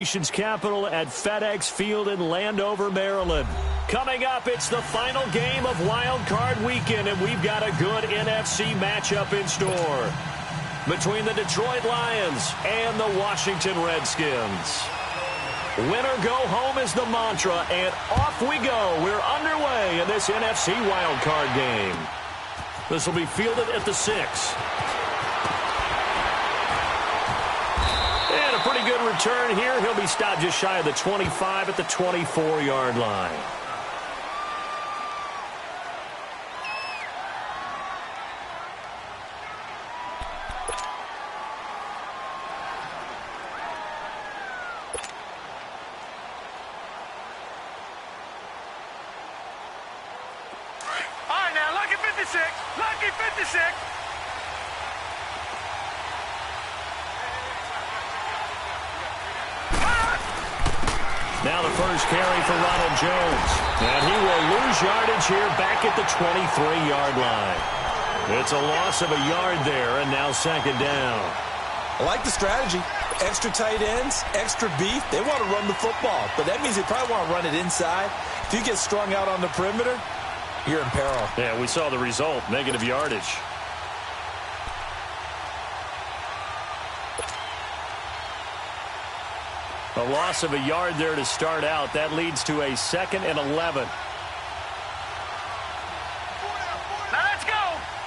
Nation's capital at FedEx Field in Landover, Maryland. Coming up, it's the final game of Wild Card Weekend, and we've got a good NFC matchup in store between the Detroit Lions and the Washington Redskins. Winner go home is the mantra, and off we go. We're underway in this NFC Wild Card game. This will be fielded at the 6. A pretty good return here. He'll be stopped just shy of the 25 at the 24-yard line. All right, now, lucky 56. Lucky 56. Now the first carry for Ronald Jones. And he will lose yardage here back at the 23-yard line. It's a loss of a yard there, and now second down. I like the strategy. Extra tight ends, extra beef. They want to run the football, but that means they probably want to run it inside. If you get strung out on the perimeter, you're in peril. Yeah, we saw the result, negative yardage. A loss of a yard there to start out. That leads to a 2nd and 11. Now let's go.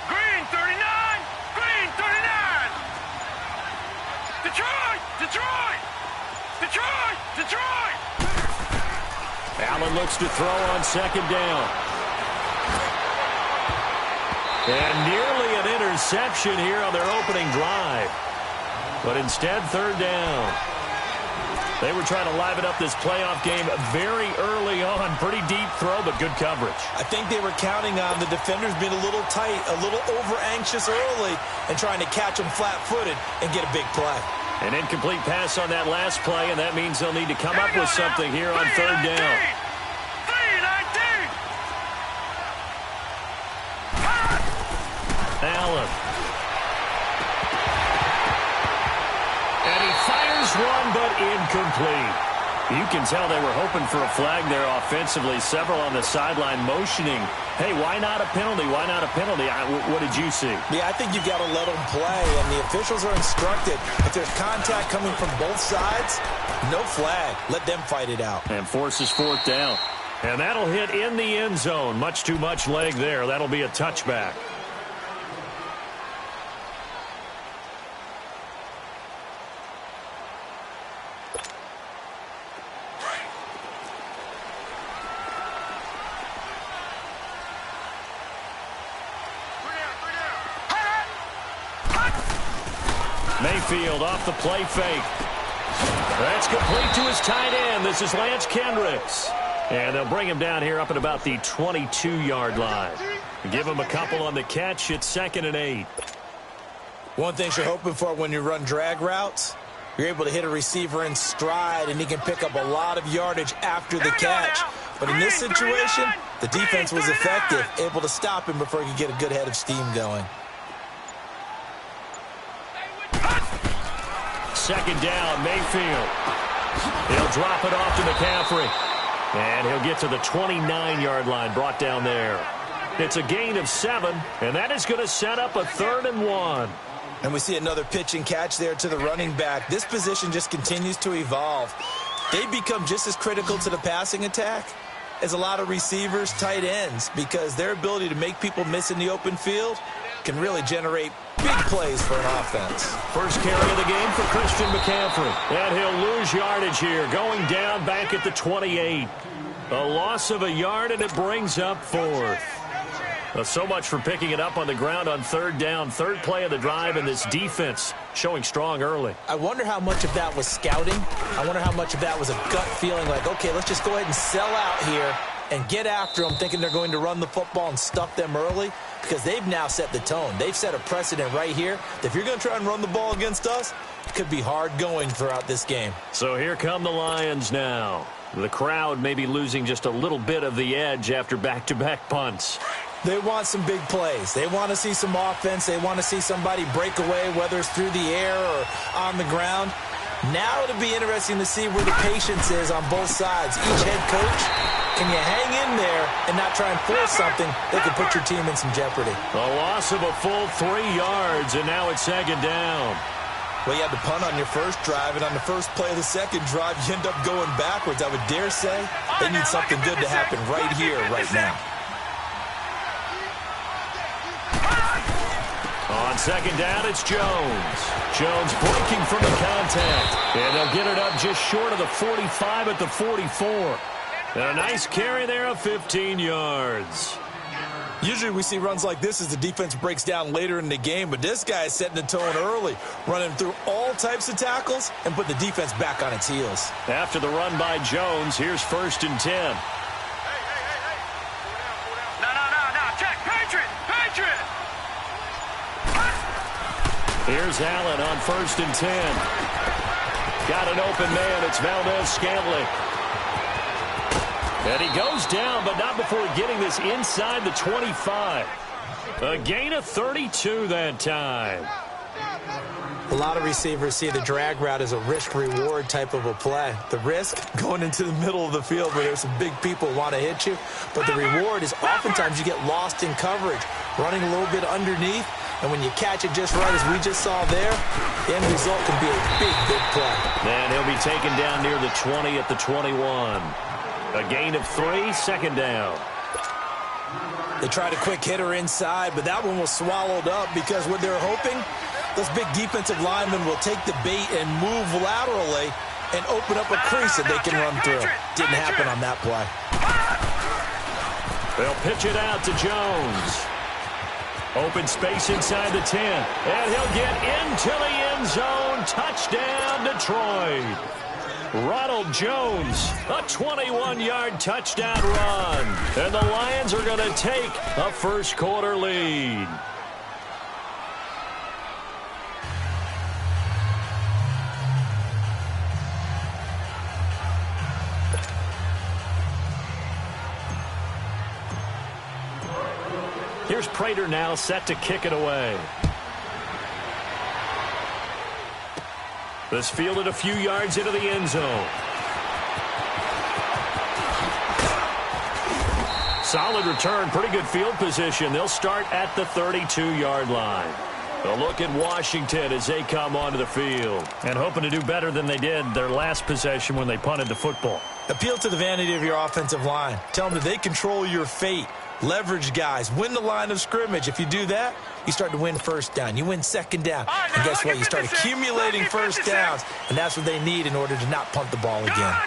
Green 39. Green 39. Detroit. Detroit. Detroit. Detroit. Allen looks to throw on second down. And nearly an interception here on their opening drive. But instead, third down. They were trying to liven up this playoff game very early on. Pretty deep throw, but good coverage. I think they were counting on the defenders being a little tight, a little over-anxious early, and trying to catch them flat-footed and get a big play. An incomplete pass on that last play, and that means they'll need to come up with something here on third down. 3-19. Allen. And he fires one, but incomplete. You can tell they were hoping for a flag there offensively. Several on the sideline motioning, hey, why not a penalty? Why not a penalty? What did you see? Yeah, I think you've got to let them play, and the officials are instructed. If there's contact coming from both sides, no flag. Let them fight it out. And forces fourth down. And that'll hit in the end zone. Much too much leg there. That'll be a touchback. Mayfield off the play fake. That's complete to his tight end. This is Lance Kendricks. And they'll bring him down here up at about the 22-yard line. Give him a couple on the catch. It's 2nd and 8. One thing you're hoping for when you run drag routes, you're able to hit a receiver in stride, and he can pick up a lot of yardage after the catch. But in this situation, the defense was effective, able to stop him before he could get a good head of steam going. Second down, Mayfield. He'll drop it off to McCaffrey. And he'll get to the 29-yard line, brought down there. It's a gain of 7, and that is going to set up a 3rd and 1. And we see another pitch and catch there to the running back. This position just continues to evolve. They become just as critical to the passing attack as a lot of receivers, tight ends, because their ability to make people miss in the open field can really generate big plays for an offense. First carry of the game for Christian McCaffrey. And he'll lose yardage here, going down back at the 28. A loss of a yard, and it brings up 4th. So much for picking it up on the ground on third down. Third play of the drive, and this defense showing strong early. I wonder how much of that was scouting. I wonder how much of that was a gut feeling like, okay, let's just go ahead and sell out here and get after them, thinking they're going to run the football and stuff them early, because they've now set the tone. They've set a precedent right here that if you're going to try and run the ball against us, it could be hard going throughout this game. So here come the Lions now. The crowd may be losing just a little bit of the edge after back-to-back punts. They want some big plays. They want to see some offense. They want to see somebody break away, whether it's through the air or on the ground. Now it'll be interesting to see where the patience is on both sides. Each head coach, can you hang in there and not try and force something that could put your team in some jeopardy? A loss of a full 3 yards, and now it's second down. Well, you had to punt on your first drive, and on the first play of the second drive, you end up going backwards. I would dare say they need something good to happen right here, right now. On second down, it's Jones. Jones breaking from the contact. And they'll get it up just short of the 45 at the 44. And a nice carry there of 15 yards. Usually we see runs like this as the defense breaks down later in the game, but this guy is setting the tone early, running through all types of tackles and put the defense back on its heels. After the run by Jones, here's 1st and 10. No. Check. Patriot. Here's Allen on 1st and 10. Got an open man. It's Valdez-Scantling. And he goes down, but not before getting this inside the 25. A gain of 32 that time. A lot of receivers see the drag route as a risk-reward type of a play. The risk, going into the middle of the field where there's some big people who want to hit you. But the reward is oftentimes you get lost in coverage, running a little bit underneath. And when you catch it just right, as we just saw there, the end result can be a big play. And he'll be taken down near the 20 at the 21. A gain of 3, second down. They tried a quick hitter inside, but that one was swallowed up because what they're hoping, those big defensive linemen will take the bait and move laterally and open up a crease that they can run through. Didn't happen on that play. They'll pitch it out to Jones. Open space inside the 10. And he'll get into the end zone. Touchdown, Detroit. Ronald Jones, a 21-yard touchdown run. And the Lions are going to take a first-quarter lead. Here's Prater now set to kick it away. This fielded a few yards into the end zone. Solid return, pretty good field position. They'll start at the 32-yard line. A look at Washington as they come onto the field. And hoping to do better than they did their last possession when they punted the football. Appeal to the vanity of your offensive line. Tell them that they control your fate. Leverage guys. Win the line of scrimmage. If you do that, you start to win first down. You win second down. And guess what? You start accumulating first downs. And that's what they need in order to not punt the ball again. Gone!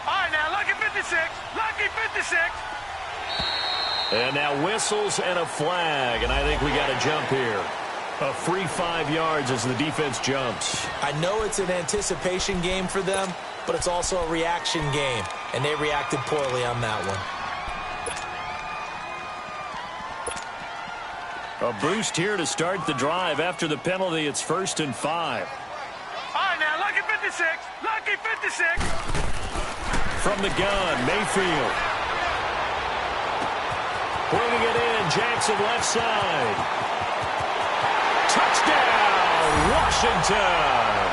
All right, now, lucky 56. Lucky 56. And now whistles and a flag. And I think we got a jump here. A free 5 yards as the defense jumps. I know it's an anticipation game for them, but it's also a reaction game, and they reacted poorly on that one. A boost here to start the drive. After the penalty, it's 1st and 5. All right, now, lucky 56. Lucky 56. From the gun, Mayfield. Bringing it in, Jackson left side. Touchdown, Washington.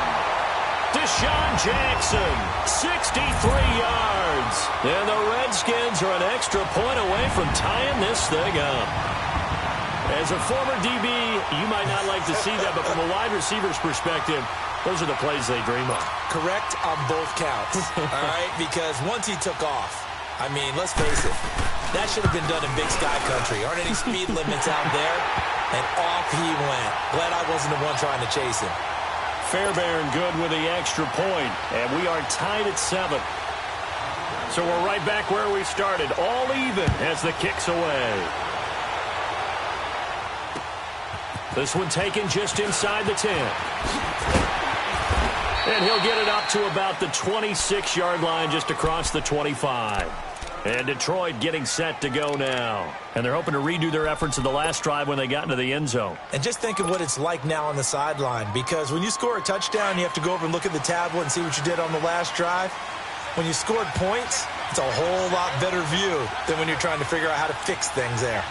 Deshaun Jackson, 63 yards. And the Redskins are an extra point away from tying this thing up. As a former DB, you might not like to see that, but from a wide receiver's perspective, those are the plays they dream of. Correct on both counts, all right? Because once he took off, I mean, let's face it, that should have been done in Big Sky Country. Aren't any speed limits out there? And off he went. Glad I wasn't the one trying to chase him. Fairbairn good with the extra point, and we are tied at 7. So we're right back where we started, all even as the kick's away. This one taken just inside the 10. And he'll get it up to about the 26-yard line, just across the 25. And Detroit getting set to go now. And they're hoping to redo their efforts in the last drive when they got into the end zone. And just think of what it's like now on the sideline, because when you score a touchdown, you have to go over and look at the tablet and see what you did on the last drive. When you scored points, it's a whole lot better view than when you're trying to figure out how to fix things there.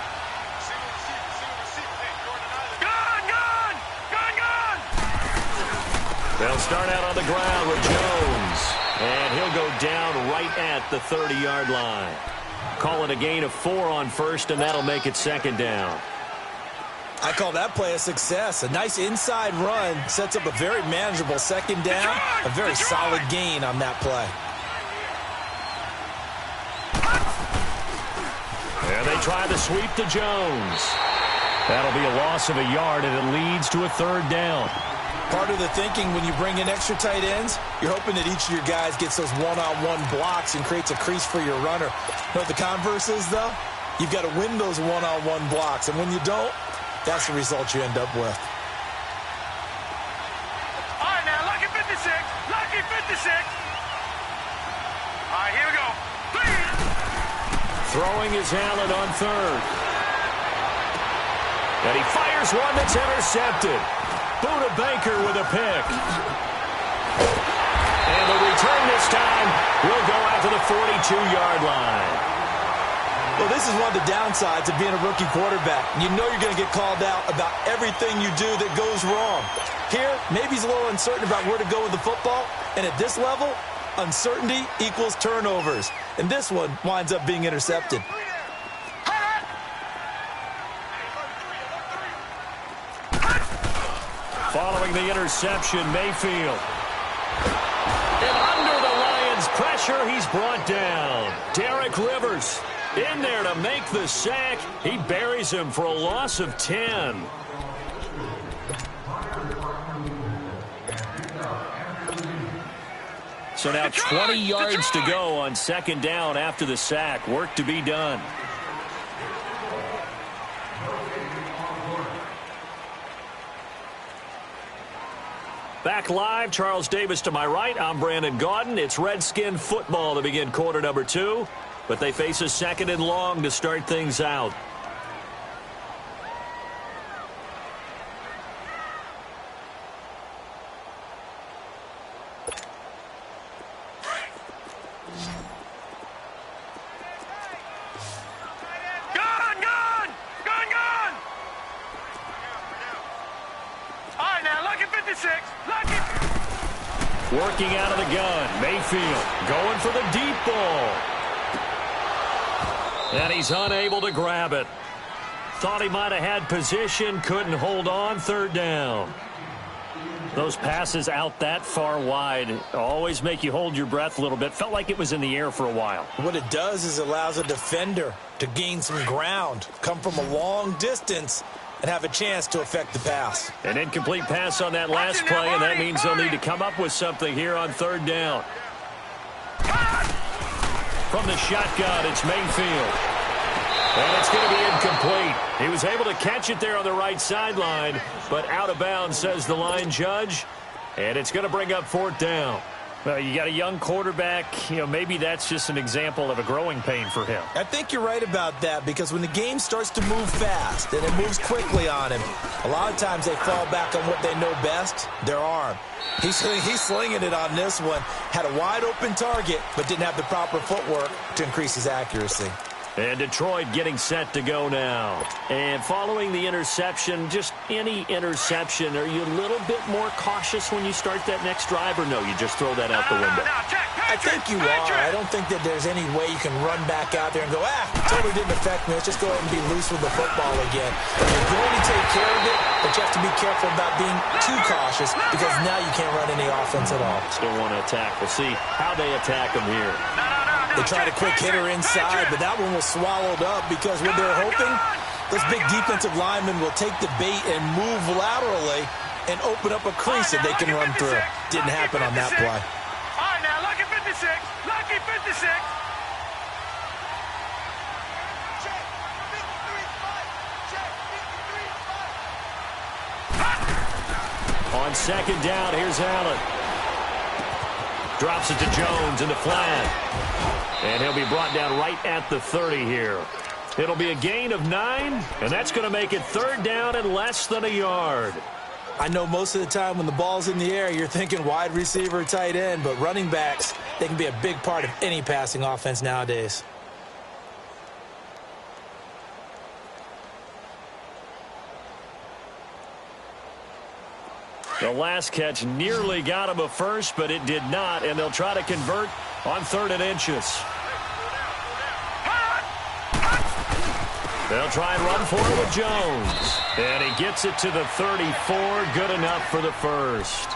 They'll start out on the ground with Jones. And he'll go down right at the 30-yard line. Call it a gain of 4 on first, and that'll make it second down. I call that play a success. A nice inside run sets up a very manageable second down. A very solid gain on that play. And they try the sweep to Jones. That'll be a loss of a yard, and it leads to a third down. Part of the thinking when you bring in extra tight ends, you're hoping that each of your guys gets those one-on-one blocks and creates a crease for your runner. You know what the converse is, though? You've got to win those one-on-one blocks, and when you don't, that's the result you end up with. All right, now, lucky 56. Lucky 56. All right, here we go. Throwing his Allen on third. And he fires one that's intercepted. Buda Baker with a pick. And the return this time will go out to the 42-yard line. Well, this is one of the downsides of being a rookie quarterback. You know you're going to get called out about everything you do that goes wrong. Here, maybe he's a little uncertain about where to go with the football. And at this level, uncertainty equals turnovers. And this one winds up being intercepted. Following the interception, Mayfield. And under the Lions' pressure, he's brought down. Derek Rivers in there to make the sack. He buries him for a loss of 10. So now 20 yards to go on second down after the sack. Work to be done. Back live, Charles Davis to my right. I'm Brandon Gaudin. It's Redskin football to begin quarter number 2. But they face a second and long to start things out. Working out of the gun, Mayfield going for the deep ball. And he's unable to grab it. Thought he might have had position, couldn't hold on, third down. Those passes out that far wide always make you hold your breath a little bit. Felt like it was in the air for a while. What it does is it allows a defender to gain some ground, come from a long distance, and have a chance to affect the pass. An incomplete pass on that last play, and that means they'll need to come up with something here on third down. From the shotgun, it's Mayfield. And it's going to be incomplete. He was able to catch it there on the right sideline, but out of bounds, says the line judge. And it's going to bring up fourth down. Well, you got a young quarterback. You know, maybe that's just an example of a growing pain for him. I think you're right about that, because when the game starts to move fast and it moves quickly on him, a lot of times they fall back on what they know best, their arm. He's slinging it on this one. Had a wide open target, but didn't have the proper footwork to increase his accuracy. And Detroit getting set to go now. And following the interception, just any interception, are you a little bit more cautious when you start that next drive, or no, you just throw that out the window? I think you are. I don't think that there's any way you can run back out there and go, totally didn't affect me. Let's just go ahead and be loose with the football again. You're going to take care of it, but you have to be careful about being too cautious, because now you can't run any offense at all. Still want to attack. We'll see how they attack them here. They tried a quick hitter inside, but that one was swallowed up, because what they're hoping, those big defensive linemen will take the bait and move laterally and open up a crease that they can run through. Didn't happen on that play. All right, now, lucky 56. Lucky 56. On second down, here's Allen. Drops it to Jones in the flat. And he'll be brought down right at the 30 here. It'll be a gain of 9, and that's going to make it third down and less than a yard. I know most of the time when the ball's in the air, you're thinking wide receiver, tight end, but running backs, they can be a big part of any passing offense nowadays. The last catch nearly got him a first, but it did not, and they'll try to convert on 3rd and inches. They'll try and run for it with Jones. And he gets it to the 34, good enough for the first.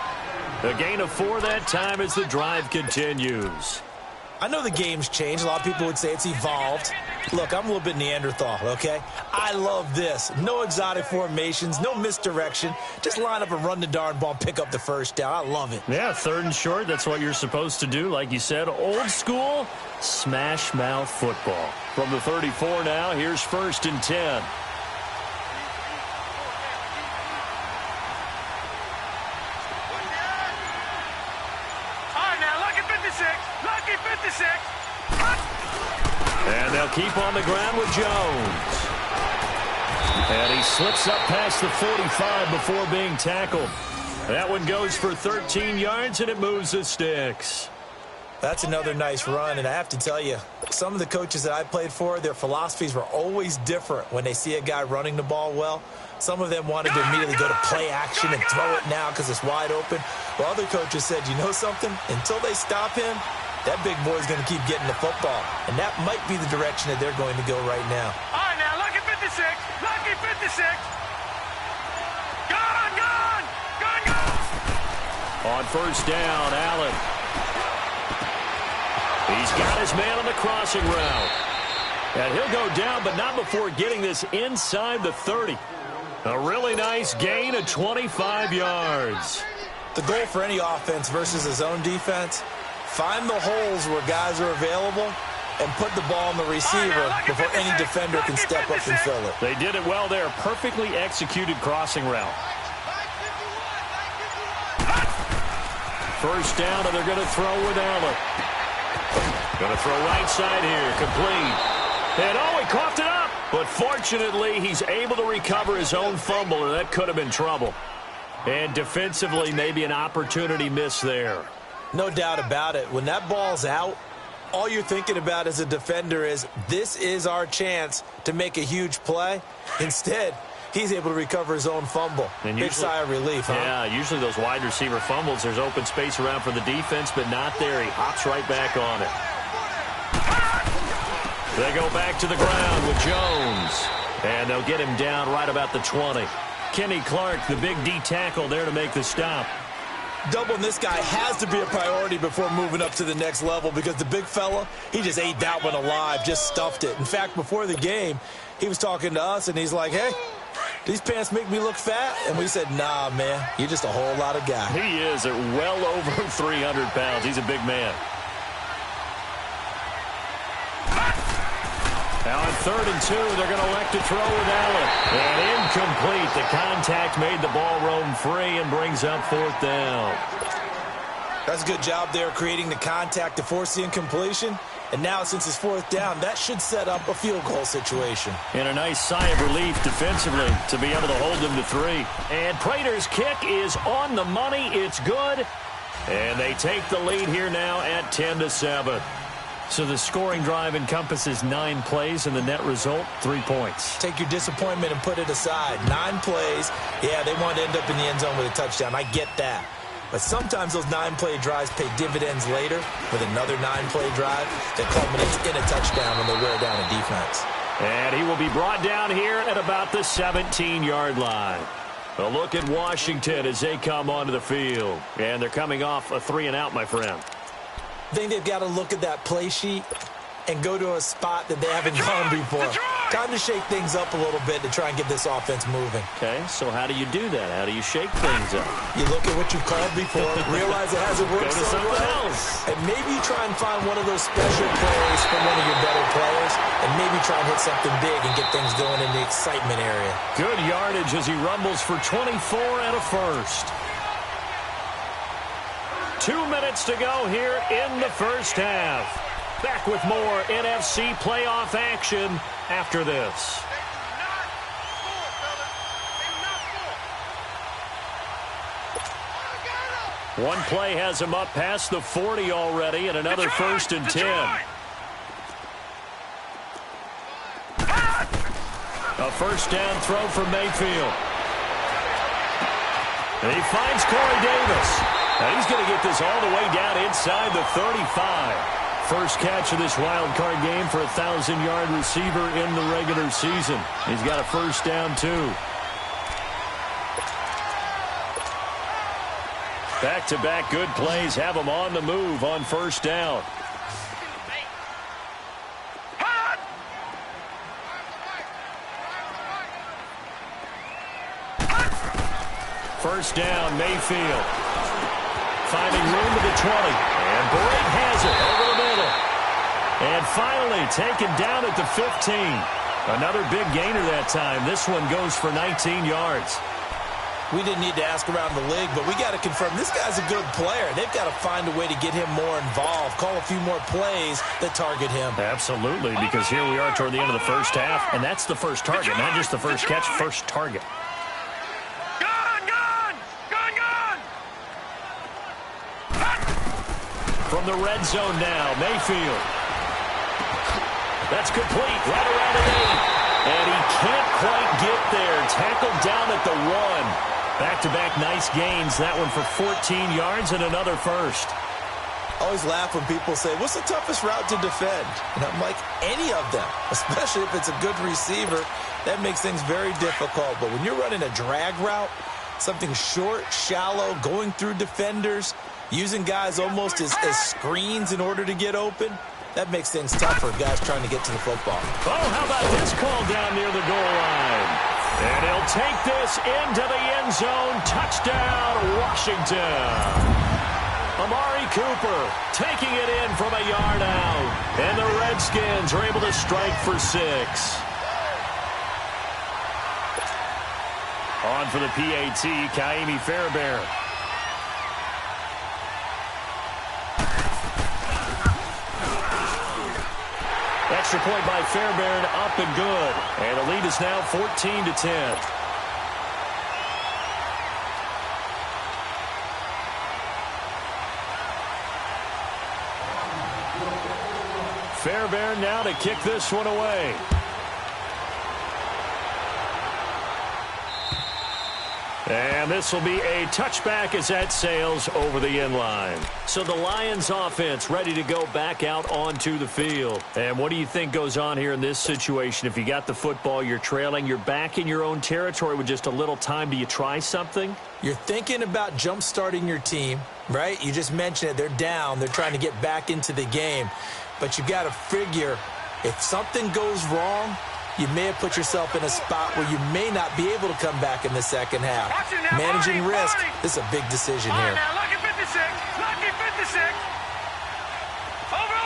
A gain of 4 that time as the drive continues. I know the game's changed. A lot of people would say it's evolved. Look, I'm a little bit Neanderthal, okay? I love this. No exotic formations, no misdirection. Just line up and run the darn ball, pick up the first down. I love it. Yeah, 3rd and short, that's what you're supposed to do. Like you said, old school, smash mouth football. From the 34 now, here's 1st and 10. Lucky 56. And they'll keep on the ground with Jones. And he slips up past the 45 before being tackled. That one goes for 13 yards, and it moves the sticks. That's another nice run, and I have to tell you, some of the coaches that I played for, their philosophies were always different when they see a guy running the ball well. Some of them wanted to immediately go to play action and throw it now because it's wide open. While other coaches said, you know something? Until they stop him, that big boy's going to keep getting the football. And that might be the direction that they're going to go right now. All right, now, lucky 56. Lucky 56. Gone, gone. Gone, gone. On 1st down, Allen. He's got his man on the crossing route. And he'll go down, but not before getting this inside the 30. A really nice gain of 25 yards. The goal for any offense versus a zone defense, find the holes where guys are available and put the ball on the receiver before any defender can step up and fill it. They did it well there. Perfectly executed crossing route. 1st down, and they're going to throw with Allen. Going to throw right side here. Complete. And oh, he coughed it up. But fortunately, he's able to recover his own fumble, or that could have been trouble. And defensively, maybe an opportunity miss there. No doubt about it. When that ball's out, all you're thinking about as a defender is, this is our chance to make a huge play. Instead, he's able to recover his own fumble. And big sigh of relief, huh? Yeah, usually those wide receiver fumbles, there's open space around for the defense, but not there. He hops right back on it. They go back to the ground with Jones. And they'll get him down right about the 20. Kenny Clark, the big D tackle there to make the stop. Doubling this guy has to be a priority before moving up to the next level because the big fella, he just ate that one alive, just stuffed it. In fact, before the game, he was talking to us, and he's like, hey, these pants make me look fat? And we said, nah, man, you're just a whole lot of guy. He is at well over 300 pounds. He's a big man. Now on 3rd and 2, they're going to elect to throw with Allen. And incomplete. The contact made the ball roam free and brings up 4th down. That's a good job there creating the contact to force the incompletion. And now since it's 4th down, that should set up a field goal situation. And a nice sigh of relief defensively to be able to hold them to 3. And Prater's kick is on the money. It's good. And they take the lead here now at 10-7. So the scoring drive encompasses 9 plays, and the net result, 3 points. Take your disappointment and put it aside. 9 plays. Yeah, they want to end up in the end zone with a touchdown. I get that. But sometimes those 9-play drives pay dividends later with another 9-play drive that culminates in a touchdown when they wear down a defense. And he will be brought down here at about the 17-yard line. A look at Washington as they come onto the field. And they're coming off a 3-and-out, my friend. I think they've got to look at that play sheet and go to a spot that they haven't gone before. Time to shake things up a little bit to try and get this offense moving. Okay, so how do you do that? How do you shake things up? You look at what you've called before, realize it hasn't worked so well, and maybe you try and find one of those special plays from one of your better players, and maybe try and hit something big and get things going in the excitement area. Good yardage as he rumbles for 24 and a first. 2 minutes to go here in the first half. Back with more NFC playoff action after this. One play has him up past the 40 already, and another 1st and 10. A 1st down throw for Mayfield. And he finds Corey Davis. Now he's going to get this all the way down inside the 35. First catch of this wild card game for a 1,000-yard receiver in the regular season. He's got a first down, too. Back-to-back good plays have him on the move on first down. First down, Mayfield. Finding room to the 20. And Brake has it over the middle. And finally taken down at the 15. Another big gainer that time. This one goes for 19 yards. We didn't need to ask around the league, but we got to confirm this guy's a good player. They've got to find a way to get him more involved, call a few more plays that target him. Absolutely, because here we are toward the end of the first half, and that's the first target, not just the first catch, first target. From the red zone now, Mayfield. That's complete, right around the 8. And he can't quite get there. Tackled down at the 1. Back-to-back nice gains. That one for 14 yards and another first. I always laugh when people say, what's the toughest route to defend? And I'm like, any of them, especially if it's a good receiver. That makes things very difficult. But when you're running a drag route, something short, shallow, going through defenders, using guys almost as screens in order to get open, that makes things tough for guys trying to get to the football. Oh, how about this call down near the goal line? And he'll take this into the end zone. Touchdown, Washington. Amari Cooper taking it in from a yard out. And the Redskins are able to strike for 6. On for the PAT, Kaimi Fairbairn. Extra point by Fairbairn, up and good. And the lead is now 14-10. Fairbairn now to kick this one away. And this will be a touchback as that sails over the end line. So the Lions offense ready to go back out onto the field. And what do you think goes on here in this situation? If you got the football, you're trailing, you're back in your own territory with just a little time. Do you try something? You're thinking about jump-starting your team, right? You just mentioned it. They're down. They're trying to get back into the game. But you got to figure if something goes wrong, you may have put yourself in a spot where you may not be able to come back in the second half. Managing risk, this is a big decision here. Now, lucky 56, lucky 56. Over.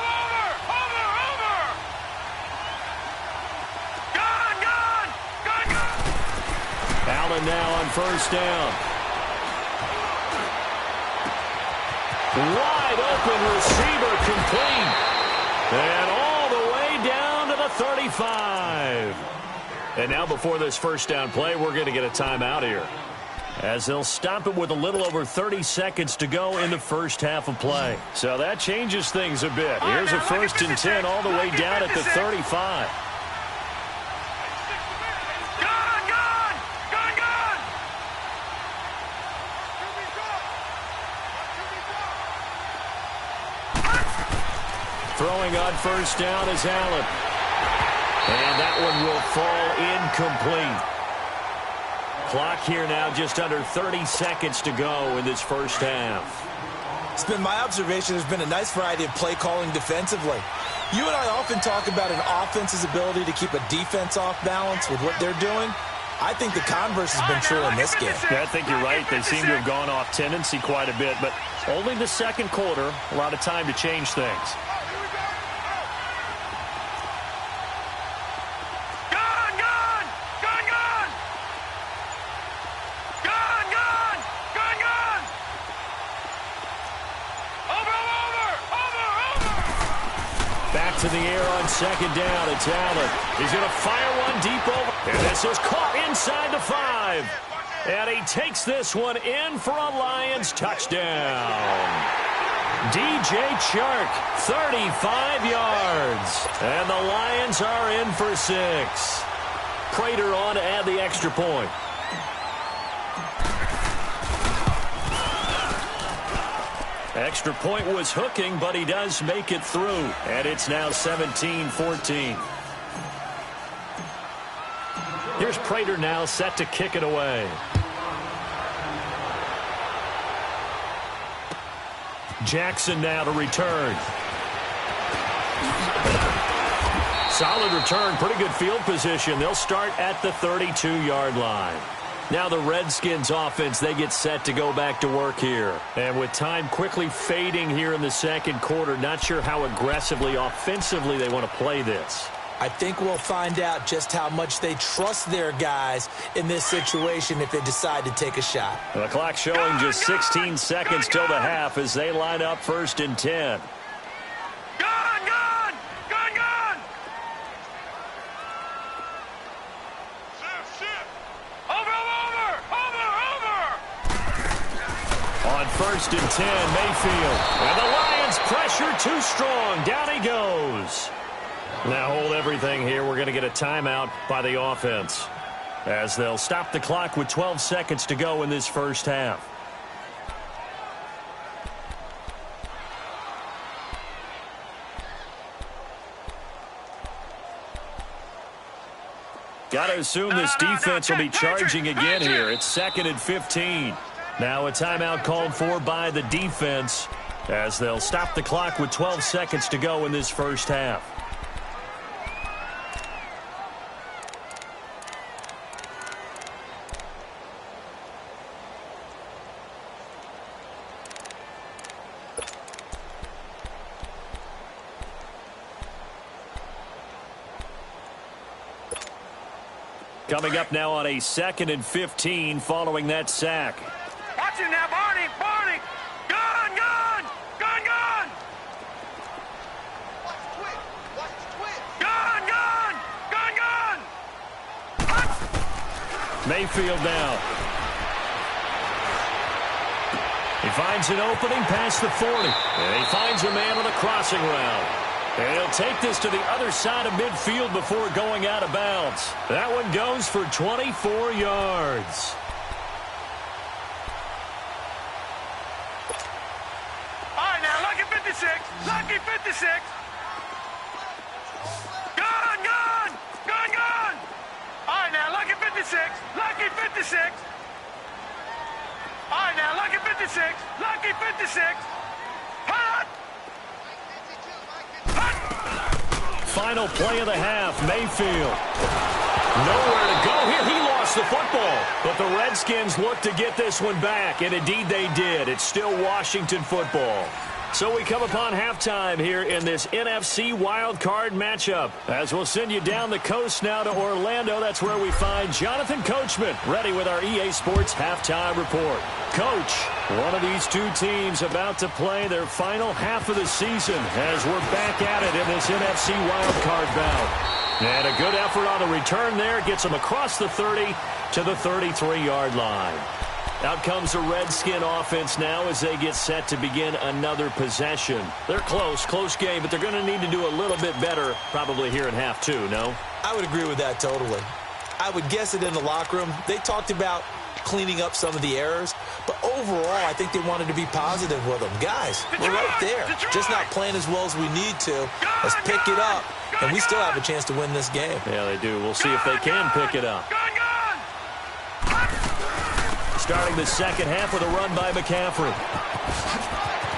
Gone. Allen now on first down. Wide open receiver complete. And all the way down to the 35. And now before this first down play, we're going to get a timeout here, as they'll stop it with a little over 30 seconds to go in the first half of play. So that changes things a bit. Here's a 1st and 10 all the way down at the 35. Throwing on first down is Allen. And that one will fall incomplete. Clock here now just under 30 seconds to go in this first half. It's been my observation there's been a nice variety of play calling defensively. You and I often talk about an offense's ability to keep a defense off balance with what they're doing. I think the converse has been true in this game. Yeah, I think you're right. They seem to have gone off tendency quite a bit, but only the second quarter, a lot of time to change things. To the air on second down. It's Allen. He's going to fire one deep over. And this is caught inside the 5. And he takes this one in for a Lions touchdown. DJ Chark, 35 yards. And the Lions are in for 6. Prater on to add the extra point. Extra point was hooking, but he does make it through. And it's now 17-14. Here's Prater now set to kick it away. Jackson now to return. Solid return, pretty good field position. They'll start at the 32-yard line. Now the Redskins offense, they get set to go back to work here. And with time quickly fading here in the second quarter, not sure how aggressively, offensively they want to play this. I think we'll find out just how much they trust their guys in this situation if they decide to take a shot. The clock showing just 16 seconds till the half as they line up 1st and 10. On 1st and 10, Mayfield. And the Lions pressure too strong. Down he goes. Now hold everything here. We're going to get a timeout by the offense as they'll stop the clock with 12 seconds to go in this first half. Got to assume this defense will be charging again here. It's 2nd and 15. Now a timeout called for by the defense as they'll stop the clock with 12 seconds to go in this first half. Coming up now on a 2nd and 15 following that sack. Watch him now, Barney! Barney! Gun! Gun! Gun! Gun! Watch twit! Watch twit! Gun! Gun! Gun! Gun! Mayfield now. He finds an opening past the 40. And he finds a man on the crossing route. And he'll take this to the other side of midfield before going out of bounds. That one goes for 24 yards. All right, now, lucky 56. Lucky 56. Gun, gun, gun, gun. All right, now, lucky 56. Lucky 56. All right, now, lucky 56. Lucky 56. Hot. Final play of the half, Mayfield. Nowhere to go here. He lost the football. But the Redskins look to get this one back, and indeed they did. It's still Washington football. So we come upon halftime here in this NFC wildcard matchup. As we'll send you down the coast now to Orlando, that's where we find Jonathan Coachman ready with our EA Sports halftime report. Coach, one of these two teams about to play their final half of the season as we're back at it in this NFC wildcard bout. And a good effort on the return there gets them across the 30 to the 33-yard line. Out comes the Redskin offense now as they get set to begin another possession. They're close game, but they're going to need to do a little bit better probably here in half two, no? I would agree with that totally. I would guess it in the locker room. They talked about cleaning up some of the errors, but overall, I think they wanted to be positive with them. Guys, we're right there. Just not playing as well as we need to. Let's pick it up, and we still have a chance to win this game. Yeah, they do. We'll see if they can pick it up. Starting the second half with a run by McCaffrey.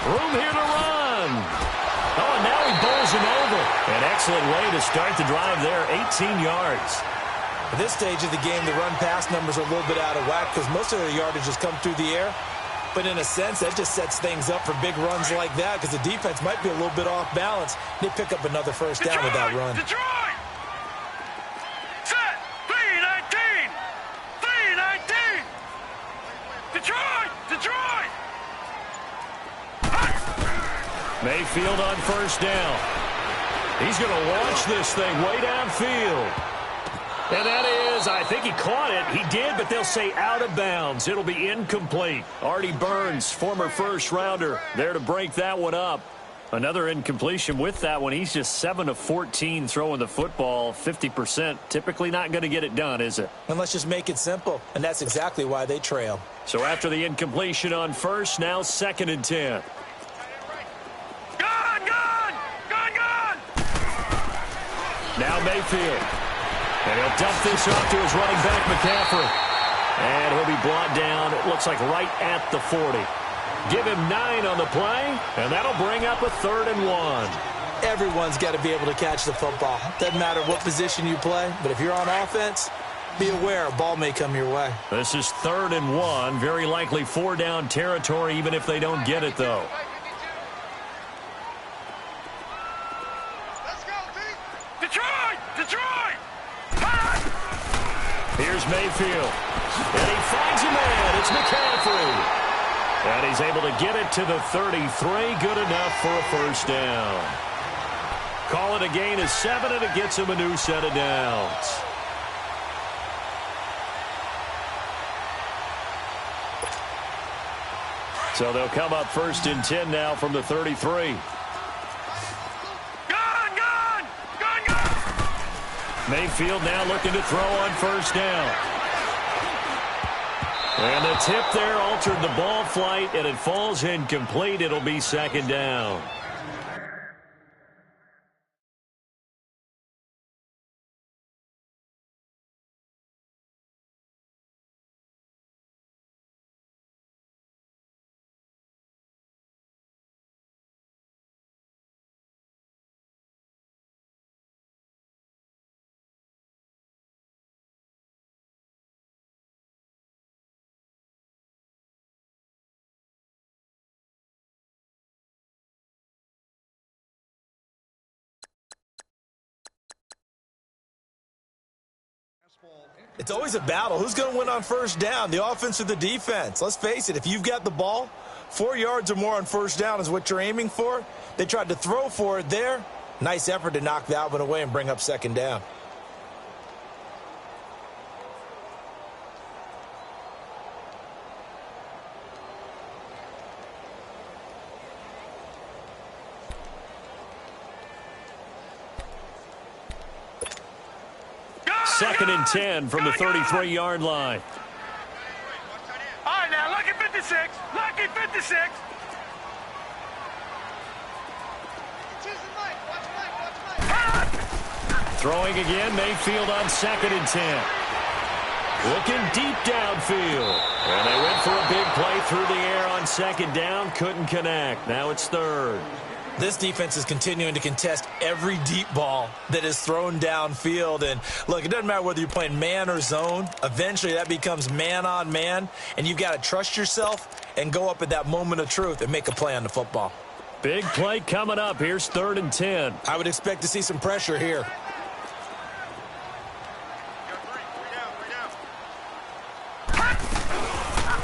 Room here to run. Oh, and now he bowls him over. An excellent way to start the drive there, 18 yards. At this stage of the game, the run-pass numbers are a little bit out of whack because most of their yardage has come through the air. But in a sense, that just sets things up for big runs like that because the defense might be a little bit off balance. They pick up another first down with that run. Detroit! Set! 3-19! 3-19! Detroit! Detroit! Mayfield on first down. He's going to launch this thing way downfield. And that is, I think he caught it. He did, but they'll say out of bounds. It'll be incomplete. Artie Burns, former first-rounder, there to break that one up. Another incompletion with that one. He's just 7 of 14 throwing the football, 50%. Typically not going to get it done, is it? And let's just make it simple, and that's exactly why they trail. So after the incompletion on first, now 2nd and 10. Now Mayfield. And he'll dump this off to his running back, McCaffrey. And he'll be brought down, it looks like right at the 40. Give him 9 on the play, and that'll bring up a 3rd and 1. Everyone's got to be able to catch the football. Doesn't matter what position you play, but if you're on offense, be aware a ball may come your way. This is 3rd and 1. Very likely 4-down territory, even if they don't get it, though. Let's go, Pete. Detroit! Detroit! Here's Mayfield. And he finds a man. It's McCaffrey. And he's able to get it to the 33. Good enough for a 1st down. Call it a gain of 7, and it gets him a new set of downs. So they'll come up 1st and 10 now from the 33. Gun! Mayfield now looking to throw on 1st down. And the tip there altered the ball flight, and it falls incomplete. It'll be 2nd down. It's always a battle. Who's going to win on 1st down, the offense or the defense? Let's face it, if you've got the ball, 4 yards or more on 1st down is what you're aiming for. They tried to throw for it there. Nice effort to knock that one away and bring up 2nd down. Second and 10 from the 33-yard line. All right, now, lucky 56. Lucky 56. Throwing again, Mayfield on 2nd and 10. Looking deep downfield. And they went for a big play through the air on 2nd down. Couldn't connect. Now it's 3rd. This defense is continuing to contest every deep ball that is thrown downfield. And, look, it doesn't matter whether you're playing man or zone. Eventually that becomes man-on-man, and you've got to trust yourself and go up at that moment of truth and make a play on the football. Big play coming up. Here's 3rd and 10. I would expect to see some pressure here.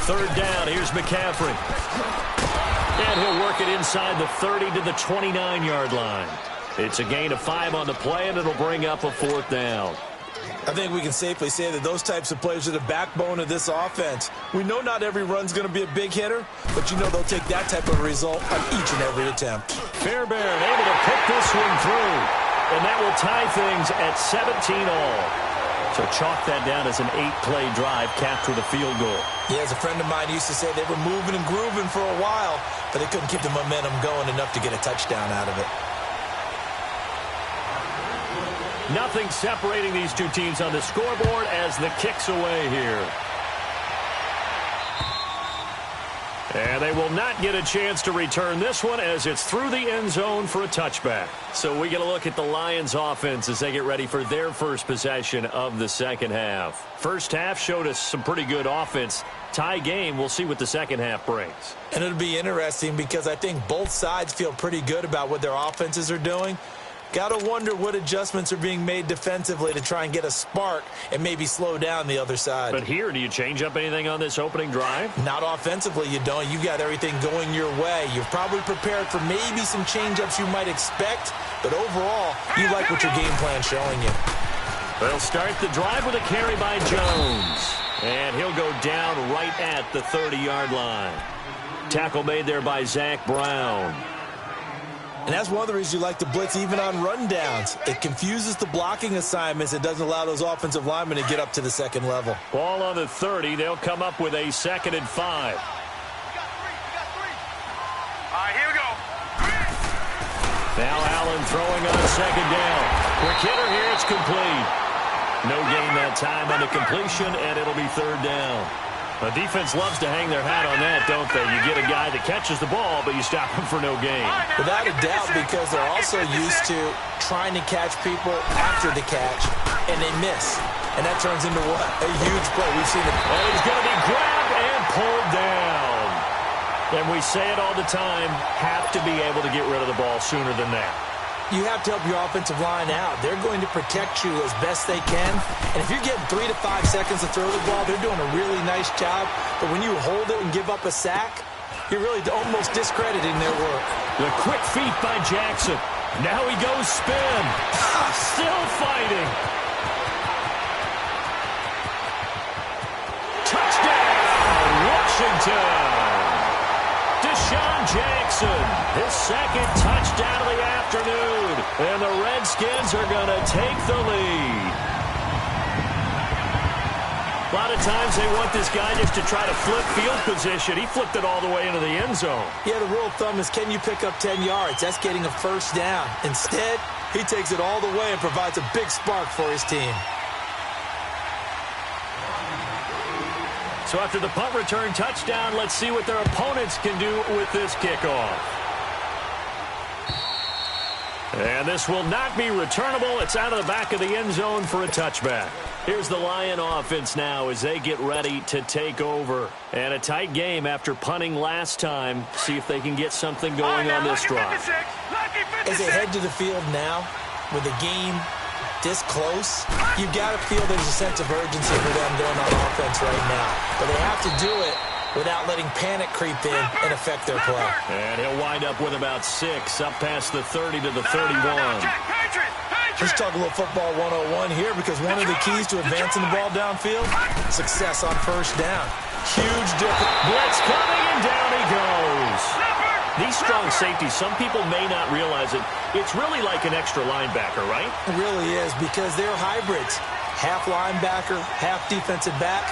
Third down. Here's McCaffrey. And he'll work it inside the 30 to the 29-yard line. It's a gain of 5 on the play, and it'll bring up a 4th down. I think we can safely say that those types of plays are the backbone of this offense. We know not every run's going to be a big hitter, but you know they'll take that type of result on each and every attempt. Fairbairn able to pick this one through, and that will tie things at 17 all. So chalk that down as an 8-play drive, capped with a field goal. Yeah, as a friend of mine used to say, they were moving and grooving for a while, but they couldn't keep the momentum going enough to get a touchdown out of it. Nothing separating these two teams on the scoreboard as the kick's away here. And they will not get a chance to return this one as it's through the end zone for a touchback. So we get a look at the Lions offense as they get ready for their first possession of the second half. First half showed us some pretty good offense. Tie game, we'll see what the second half brings. And it'll be interesting because I think both sides feel pretty good about what their offenses are doing. Got to wonder what adjustments are being made defensively to try and get a spark and maybe slow down the other side. But here, do you change up anything on this opening drive? Not offensively, you don't. You got everything going your way. You're probably prepared for maybe some change-ups you might expect, but overall, you like what your game plan's showing you. They'll start the drive with a carry by Jones. And he'll go down right at the 30-yard line. Tackle made there by Zach Brown. And that's one of the reasons you like to blitz even on rundowns. It confuses the blocking assignments. It doesn't allow those offensive linemen to get up to the second level. Ball on the 30. They'll come up with a 2nd and 5. All right, here we go. Now Allen throwing on 2nd down. Quick hitter here. It's complete. No gain that time on the completion, and it'll be third down. The defense loves to hang their hat on that, don't they? You get a guy that catches the ball, but you stop him for no gain. Without a doubt, because they're also used to trying to catch people after the catch, and they miss. And that turns into what? A huge play. We've seen it. And he's going to be grabbed and pulled down. And we say it all the time, have to be able to get rid of the ball sooner than that. You have to help your offensive line out. They're going to protect you as best they can. And if you're getting 3 to 5 seconds to throw the ball, they're doing a really nice job. But when you hold it and give up a sack, you're really almost discrediting their work. The quick feet by Jackson. Now he goes spin. Still fighting. Touchdown, Washington. Deshaun Jackson, his second touchdown of the afternoon. And the Redskins are going to take the lead. A lot of times they want this guy just to try to flip field position. He flipped it all the way into the end zone. Yeah, the rule of thumb is, can you pick up 10 yards? That's getting a first down. Instead, he takes it all the way and provides a big spark for his team. So after the punt return touchdown, let's see what their opponents can do with this kickoff. And this will not be returnable. It's out of the back of the end zone for a touchback. Here's the Lion offense now as they get ready to take over. And a tight game after punting last time. See if they can get something going on this drive. As they head to the field now, with the game this close, you've got to feel there's a sense of urgency for them going on offense right now. But they have to do it without letting panic creep in and affect their play. And he'll wind up with about 6, up past the 30 to the 31. Let's talk a little football 101 here, because one of the keys to advancing the ball downfield, success on first down. Huge difference. Blitz coming, and down he goes. These strong safeties, some people may not realize it. It's really like an extra linebacker, right? It really is, because they're hybrids. Half linebacker, half defensive back.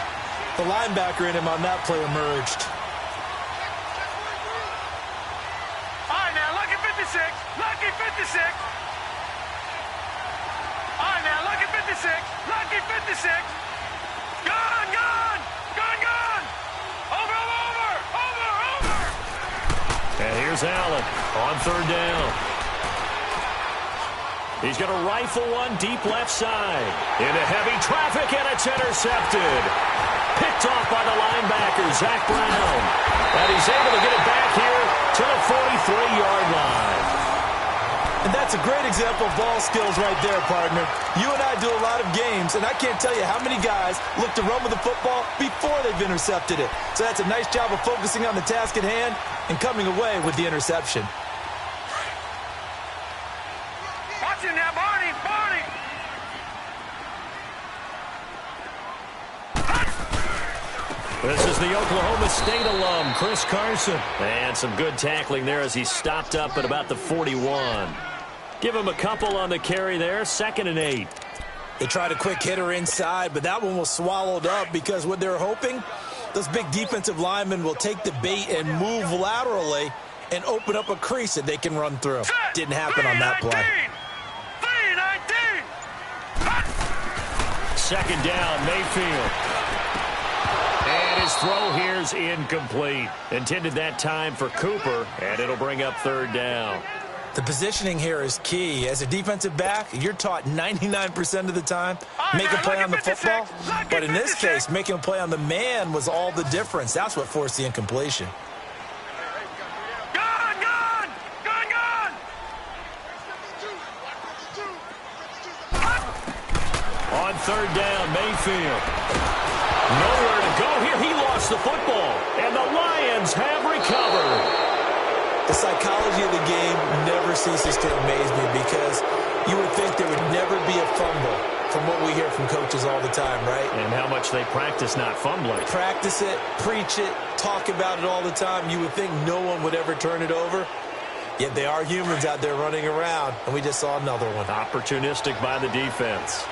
The linebacker in him on that play emerged. All right, now, lucky 56. Lucky 56. All right, now, lucky 56. Lucky 56. Gone, gone. Gone, gone. Over. And here's Allen on third down. He's going to rifle one deep left side. Into heavy traffic, and it's intercepted. Picked off by the linebacker, Zach Brown. And he's able to get it back here to the 43-yard line. And that's a great example of ball skills right there, partner. You and I do a lot of games, and I can't tell you how many guys look to run with the football before they've intercepted it. So that's a nice job of focusing on the task at hand and coming away with the interception. Watch it now, Barney. This is the Oklahoma State alum, Chris Carson. And some good tackling there as he stopped up at about the 41. Give him a couple on the carry there, 2nd and 8. They tried a quick hitter inside, but that one was swallowed up, because what they're hoping, those big defensive linemen will take the bait and move laterally and open up a crease that they can run through. Didn't happen on that play. 2nd down, Mayfield. And his throw here's incomplete. Intended that time for Cooper, and it'll bring up 3rd down. The positioning here is key. As a defensive back, you're taught 99% of the time, make a play on the football. But in this case, making a play on the man was all the difference. That's what forced the incompletion. On 3rd down, Mayfield. Nowhere to go here. He lost the football, and the Lions have recovered. The psychology of the game never ceases to amaze me, because you would think there would never be a fumble from what we hear from coaches all the time, right? And how much they practice not fumbling. Practice it, preach it, talk about it all the time. You would think no one would ever turn it over. Yet they are humans out there running around, and we just saw another one. Opportunistic by the defense.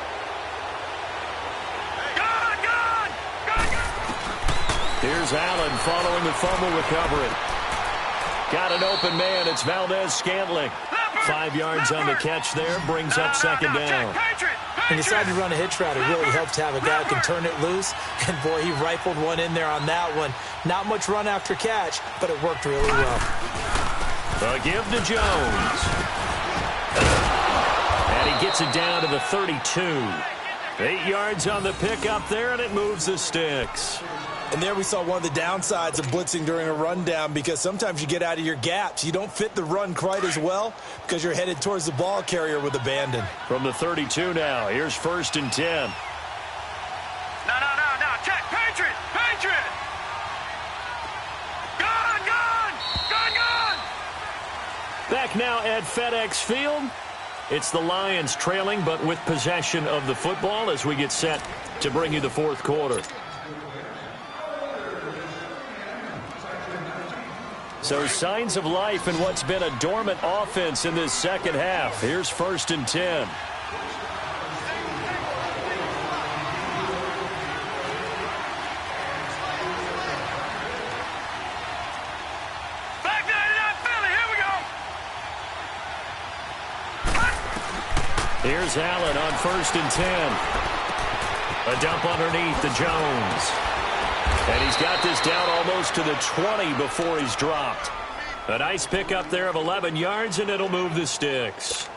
Here's Allen following the fumble recovery. Got an open man. It's Valdez-Scantling. 5 yards on the catch there, brings up second down. He decided to run a hitch route. It really helped to have a guy who can turn it loose. And, boy, he rifled one in there on that one. Not much run after catch, but it worked really well. The give to Jones. And he gets it down to the 32. 8 yards on the pickup there, and it moves the sticks. And there we saw one of the downsides of blitzing during a rundown, because sometimes you get out of your gaps. You don't fit the run quite as well because you're headed towards the ball carrier with abandon. From the 32 now, here's 1st and 10. No. Check. Patriot. Gone. Back now at FedEx Field. It's the Lions trailing, but with possession of the football as we get set to bring you the 4th quarter. So signs of life in what's been a dormant offense in this second half. Here's 1st and 10. Here's Allen on 1st and 10. A dump underneath to Jones. And he's got this down almost to the 20 before he's dropped. A nice pickup there of 11 yards, and it'll move the sticks.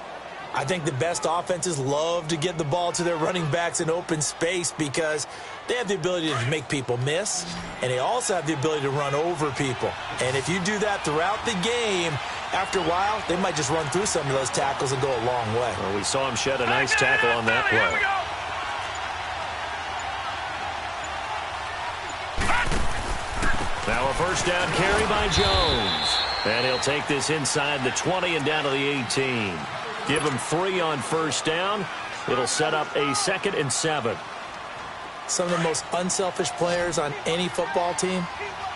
I think the best offenses love to get the ball to their running backs in open space because they have the ability to make people miss, and they also have the ability to run over people. And if you do that throughout the game, after a while, they might just run through some of those tackles and go a long way. Well, we saw him shed a nice tackle on that play. Now a 1st down carry by Jones. And he'll take this inside the 20 and down to the 18. Give him 3 on 1st down. It'll set up a 2nd and 7. Some of the most unselfish players on any football team,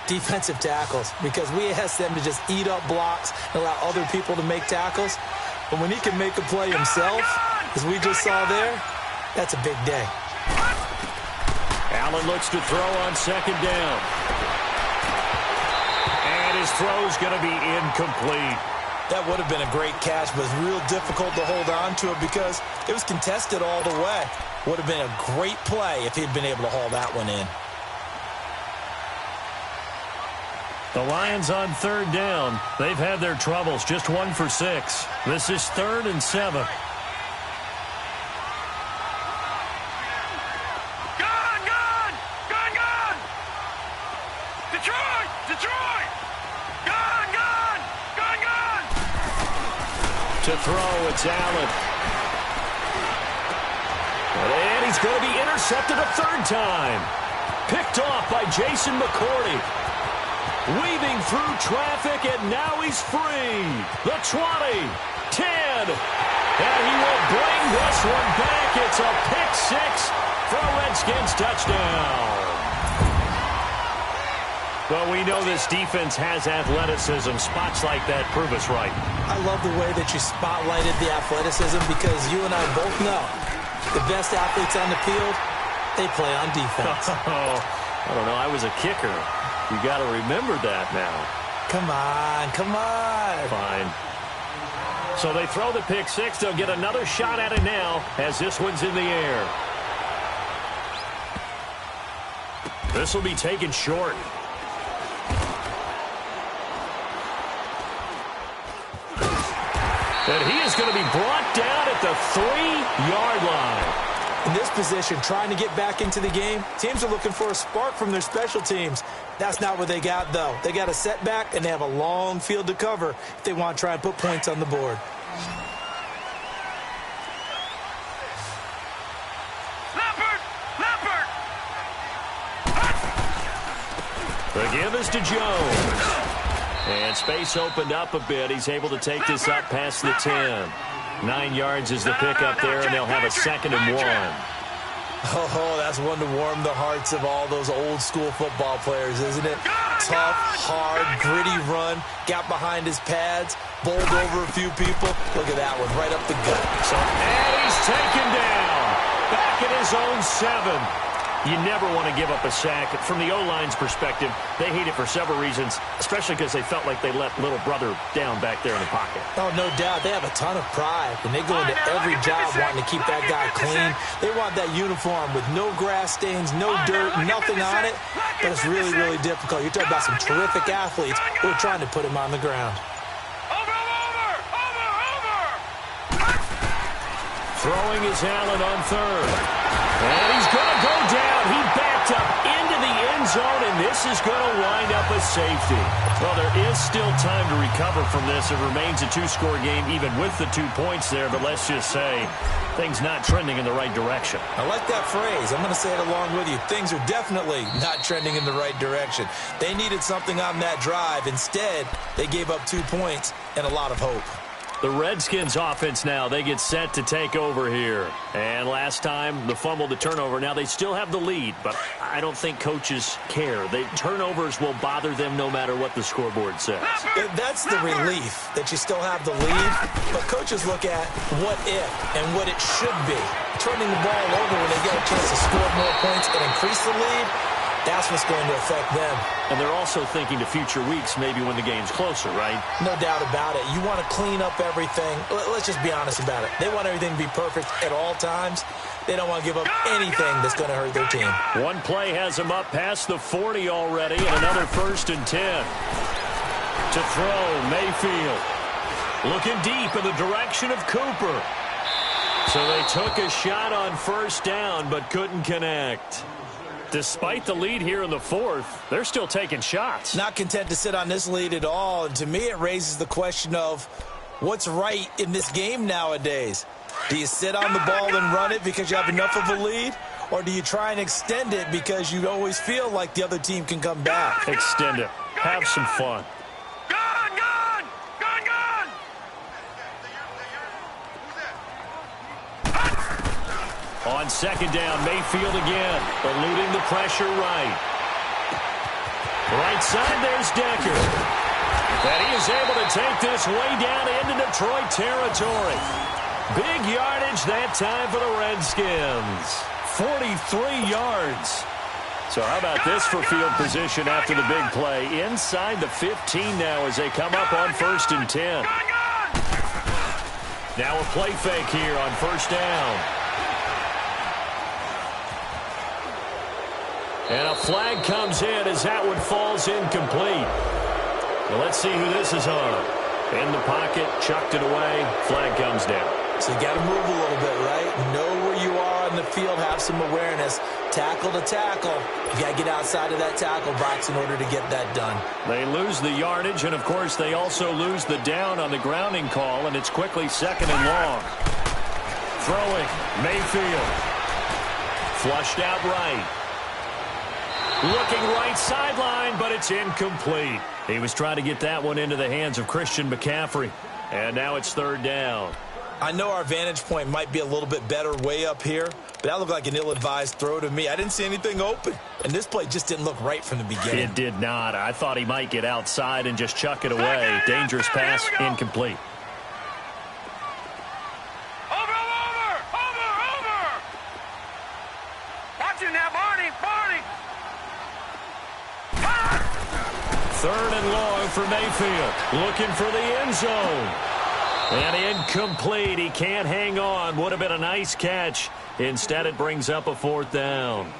defensive tackles, because we ask them to just eat up blocks and allow other people to make tackles. But when he can make a play himself, as we just saw there, that's a big day. Allen looks to throw on 2nd down. And his throw's going to be incomplete. That would have been a great catch, but it's real difficult to hold on to it because it was contested all the way. Would have been a great play if he'd been able to haul that one in. The Lions on 3rd down. They've had their troubles, just 1 for 6. This is 3rd and 7. To throw, it's Allen. And he's going to be intercepted a 3rd time. Picked off by Jason McCourty. Weaving through traffic, and now he's free. The 20, 10, and he will bring this one back. It's a pick 6 for a Redskins touchdown. Well, we know this defense has athleticism. Spots like that prove us right. I love the way that you spotlighted the athleticism because you and I both know the best athletes on the field, they play on defense. I don't know. I was a kicker. You got to remember that now. Come on. Fine. So they throw the pick 6. They'll get another shot at it now as this one's in the air. This will be taken short. And he is going to be brought down at the 3-yard line. In this position, trying to get back into the game, teams are looking for a spark from their special teams. That's not what they got, though. They got a setback, and they have a long field to cover if they want to try and put points on the board. The give is to Jones. And space opened up a bit. He's able to take this up past the 10. 9 yards is the pickup there, and they'll have a 2nd and 1. Oh, that's one to warm the hearts of all those old-school football players, isn't it? Tough, hard, gritty run. Got behind his pads, bowled over a few people. Look at that one, right up the gut. And he's taken down. Back at his own 7. You never want to give up a sack. From the O-line's perspective, they hate it for several reasons, especially because they felt like they let little brother down back there in the pocket. Oh, no doubt. They have a ton of pride, and they go into every job wanting to keep that guy clean. They want that uniform with no grass stains, no dirt, nothing on it. But it's really, really difficult. You're talking about some terrific athletes who are trying to put him on the ground. Throwing is Allen on third. And he's going to go down. He backed up into the end zone, and this is going to wind up a safety. Well, there is still time to recover from this. It remains a two-score game, even with the 2 points there. But let's just say things not trending in the right direction. I like that phrase. I'm going to say it along with you. Things are definitely not trending in the right direction. They needed something on that drive. Instead, they gave up 2 points and a lot of hope. The Redskins offense now, they get set to take over here. And last time, the fumble, the turnover. Now they still have the lead, but I don't think coaches care. Turnovers will bother them no matter what the scoreboard says. That's the relief that you still have the lead, but coaches look at what if and what it should be. Turning the ball over when they get a chance to score more points and increase the lead, that's what's going to affect them. And they're also thinking to future weeks, maybe when the game's closer, right? No doubt about it. You want to clean up everything. Let's just be honest about it. They want everything to be perfect at all times. They don't want to give up anything that's going to hurt their team. One play has them up past the 40 already, and another 1st and 10. To throw, Mayfield. Looking deep in the direction of Cooper. So they took a shot on 1st down, but couldn't connect. Despite the lead here in the 4th, they're still taking shots. Not content to sit on this lead at all. And to me, it raises the question of what's right in this game nowadays. Do you sit on the ball and run it because you have enough of a lead? Or do you try and extend it because you always feel like the other team can come back? Extend it. Have some fun. On 2nd down, Mayfield again, eluding the pressure right. Right side, there's Decker. And he is able to take this way down into Detroit territory. Big yardage that time for the Redskins. 43 yards. So how about this for field position after the big play? Inside the 15 now as they come up on 1st and 10. Now a play fake here on 1st down. And a flag comes in as that one falls incomplete. Well, let's see who this is on. In the pocket, chucked it away, flag comes down. So you got to move a little bit, right? Know where you are in the field, have some awareness. Tackle to tackle. You got to get outside of that tackle box in order to get that done. They lose the yardage, and of course they also lose the down on the grounding call, and it's quickly 2nd and long. Throwing, Mayfield. Flushed out right. Looking right sideline, but it's incomplete. He was trying to get that one into the hands of Christian McCaffrey. And now it's 3rd down. I know our vantage point might be a little bit better way up here, but that looked like an ill-advised throw to me. I didn't see anything open, and this play just didn't look right from the beginning. It did not. I thought he might get outside and just chuck it away. Dangerous pass, incomplete. Third and long for Mayfield. Looking for the end zone. And incomplete. He can't hang on. Would have been a nice catch. Instead, it brings up a 4th down.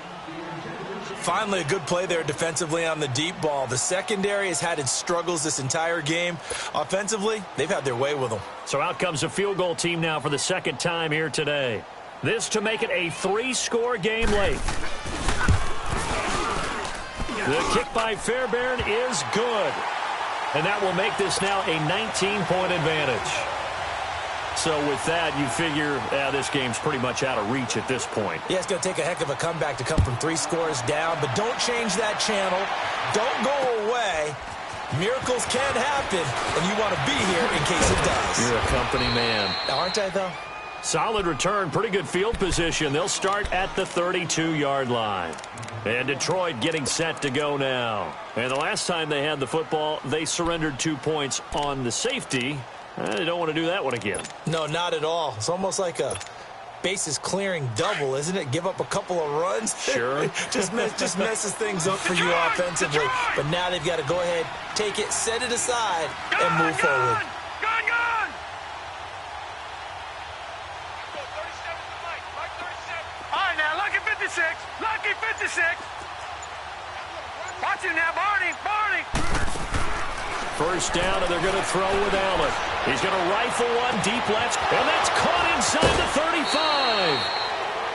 Finally, a good play there defensively on the deep ball. The secondary has had its struggles this entire game. Offensively, they've had their way with them. So out comes a field goal team now for the 2nd time here today. This to make it a 3-score game late. The kick by Fairbairn is good. And that will make this now a 19-point advantage. So with that, you figure this game's pretty much out of reach at this point. Yeah, it's going to take a heck of a comeback to come from 3 scores down. But don't change that channel. Don't go away. Miracles can happen, and you want to be here in case it does. You're a company man. Aren't I, though? Solid return, pretty good field position. They'll start at the 32-yard line. And Detroit getting set to go now. And the last time they had the football, they surrendered 2 points on the safety. They don't want to do that one again. No, not at all. It's almost like a bases clearing double, isn't it? Give up a couple of runs. Sure. just messes things up for you offensively. But now they've got to go ahead, take it, set it aside, and move forward. Gone! All right, now, lucky 56. Lucky 56. Watch him now, Barney. First down, and they're going to throw with Allen. He's going to rifle one deep left, and that's caught inside the 35.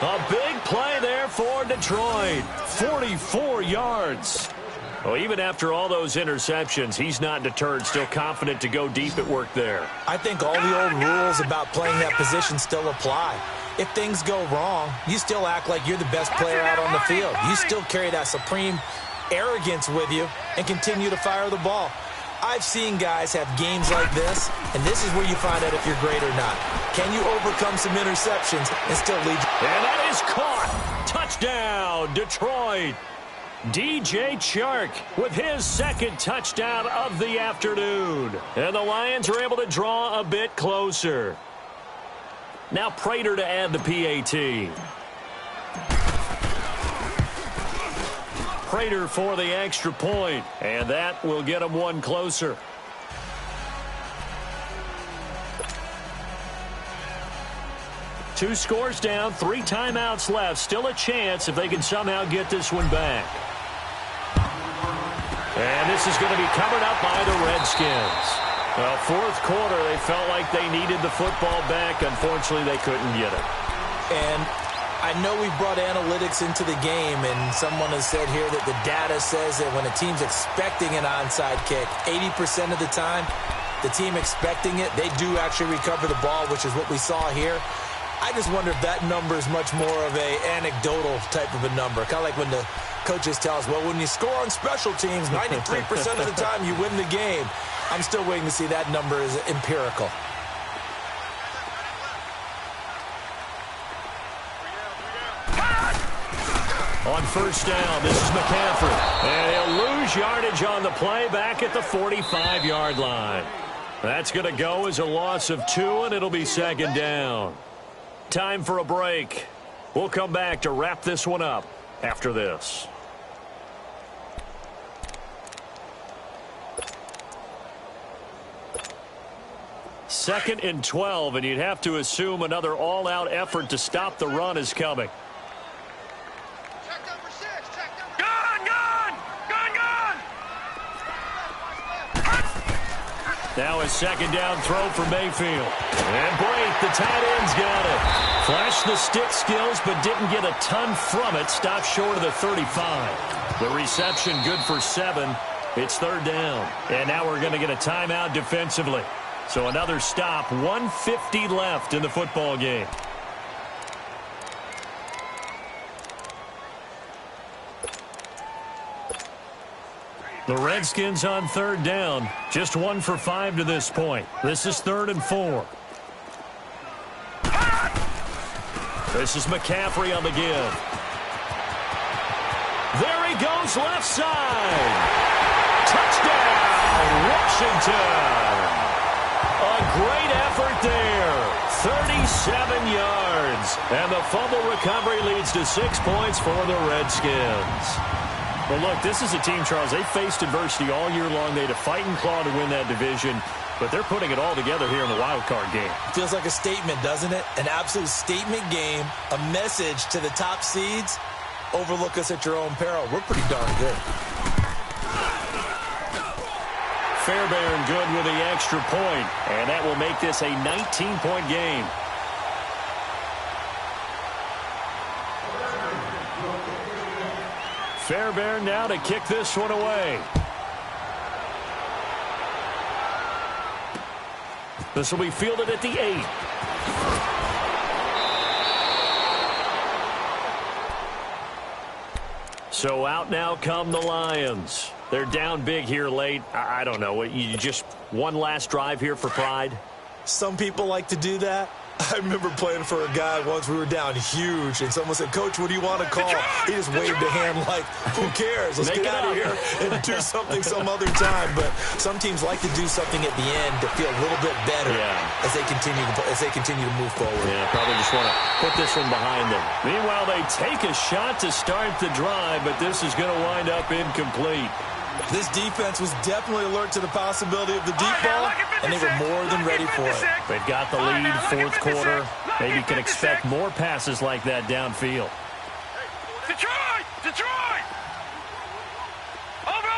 A big play there for Detroit. 44 yards. Well, even after all those interceptions, he's not deterred, still confident to go deep at work there. I think all the old rules about playing that position still apply. If things go wrong, you still act like you're the best player out on the field. You still carry that supreme arrogance with you and continue to fire the ball. I've seen guys have games like this, and this is where you find out if you're great or not. Can you overcome some interceptions and still lead? And that is caught. Touchdown, Detroit. DJ Chark with his second touchdown of the afternoon. And the Lions are able to draw a bit closer. Now Prater to add the PAT. Prater for the extra point, and that will get him one closer. Two scores down, 3 timeouts left. Still a chance if they can somehow get this one back. And this is going to be covered up by the Redskins. Well, fourth quarter, they felt like they needed the football back. Unfortunately, they couldn't get it. And I know we brought analytics into the game, and someone has said here that the data says that when a team's expecting an onside kick, 80% of the time, the team expecting it, they do actually recover the ball, which is what we saw here. I just wonder if that number is much more of a anecdotal type of a number. Kind of like when the coaches tell us, well, when you score on special teams, 93% of the time you win the game. I'm still waiting to see that number is empirical. On first down, this is McCaffrey. And he'll lose yardage on the play back at the 45-yard line. That's going to go as a loss of 2, and it'll be second down. Time for a break. We'll come back to wrap this one up after this. Second and 12, and you'd have to assume another all-out effort to stop the run is coming. Now a second down throw for Mayfield. And Brate, the tight end's got it. Flashed the stick skills, but didn't get a ton from it. Stopped short of the 35. The reception good for 7. It's third down. And now we're going to get a timeout defensively. So another stop. 1:50 left in the football game. The Redskins on third down. Just 1 for 5 to this point. This is 3rd and 4. This is McCaffrey on the give. There he goes left side. Touchdown, Washington. A great effort there. 37 yards. And the fumble recovery leads to 6 points for the Redskins. Well, look, this is a team, Charles, they faced adversity all year long. They had to fight and claw to win that division, but they're putting it all together here in the wild card game. Feels like a statement, doesn't it? An absolute statement game, a message to the top seeds. Overlook us at your own peril. We're pretty darn good. Fairbairn good with the extra point, and that will make this a 19-point game. Fairbairn now to kick this one away. This will be fielded at the 8. So out now come the Lions. They're down big here late. I don't know. You just one last drive here for pride? Some people like to do that. I remember playing for a guy once. We were down huge, and someone said, "Coach, what do you want to call?" He just waved a hand like, "Who cares? Let's get out of here and do something some other time." But some teams like to do something at the end to feel a little bit better as they continue to move forward. Yeah, probably just want to put this one behind them. Meanwhile, they take a shot to start the drive, but this is going to wind up incomplete. This defense was definitely alert to the possibility of the deep ball, and they were more than ready for it. They've got the lead, fourth quarter. Maybe you can expect more passes like that downfield. Detroit! Detroit! Over!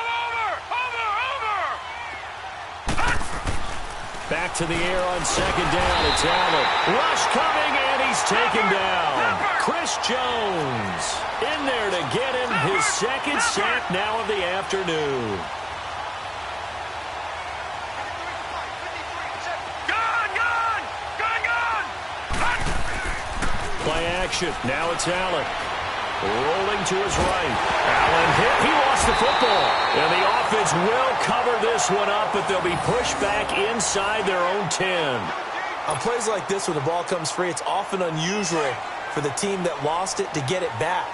Back to the air on second down. It's Allen. Rush coming, and he's taken down. Chris Jones in there to get him his second sack now of the afternoon. Play action. Now it's Allen. Rolling to his right. Allen hit. He lost the football. And the offense will cover this one up, but they'll be pushed back inside their own 10. On plays like this, when the ball comes free, it's often unusual for the team that lost it to get it back.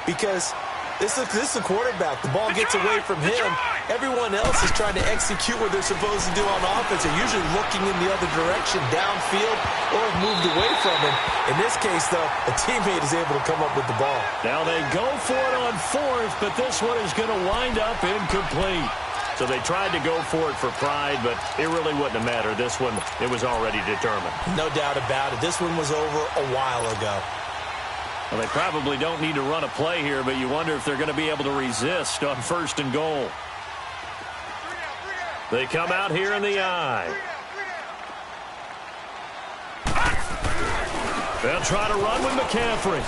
Because this is a quarterback. The ball gets away from him. Everyone else is trying to execute what they're supposed to do on offense. They're usually looking in the other direction, downfield, or have moved away from him. In this case, though, a teammate is able to come up with the ball. Now they go for it on fourth, but this one is going to wind up incomplete. So they tried to go for it for pride, but it really wouldn't have mattered. This one, it was already determined. No doubt about it. This one was over a while ago. Well, they probably don't need to run a play here, but you wonder if they're going to be able to resist on first and goal. They come out here in the eye. They'll try to run with McCaffrey.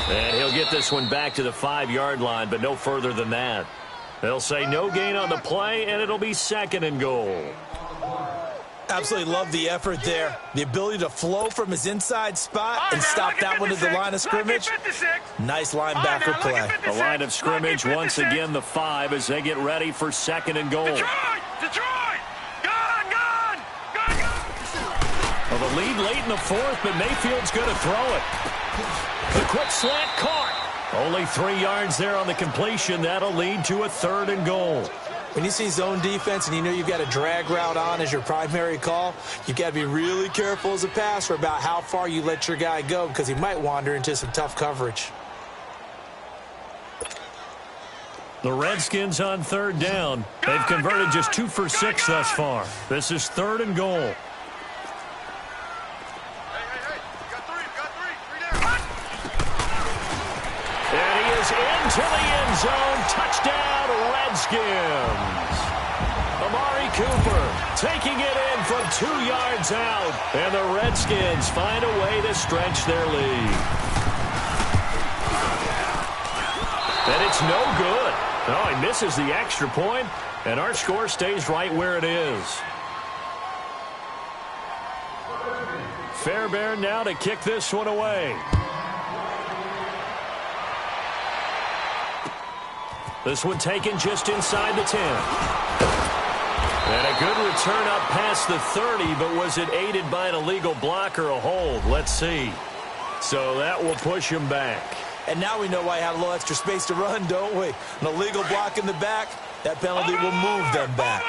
And he'll get this one back to the 5-yard line, but no further than that. They'll say no gain on the play, and it'll be second and goal. Absolutely love the effort there. The ability to flow from his inside spot and stop that one at the line of scrimmage. Nice linebacker play. The line of scrimmage, once again, the 5 as they get ready for second and goal. Detroit! Gone! Well, the lead late in the fourth, but Mayfield's going to throw it. The quick slant caught. Only 3 yards there on the completion. That'll lead to a third and goal. When you see zone defense and you know you've got a drag route on as your primary call, you've got to be really careful as a passer about how far you let your guy go because he might wander into some tough coverage. The Redskins on third down. They've converted just 2 for 6 thus far. This is third and goal. And he is into the end zone. Touchdown, Redskins. Amari Cooper taking it in from 2 yards out. And the Redskins find a way to stretch their lead. And it's no good. Oh, he misses the extra point, and our score stays right where it is. Fairbairn now to kick this one away. This one taken just inside the 10. And a good return up past the 30, but was it aided by an illegal block or a hold? Let's see. So that will push him back. And now we know why he had a little extra space to run, don't we? An illegal block in the back, that penalty will move them back.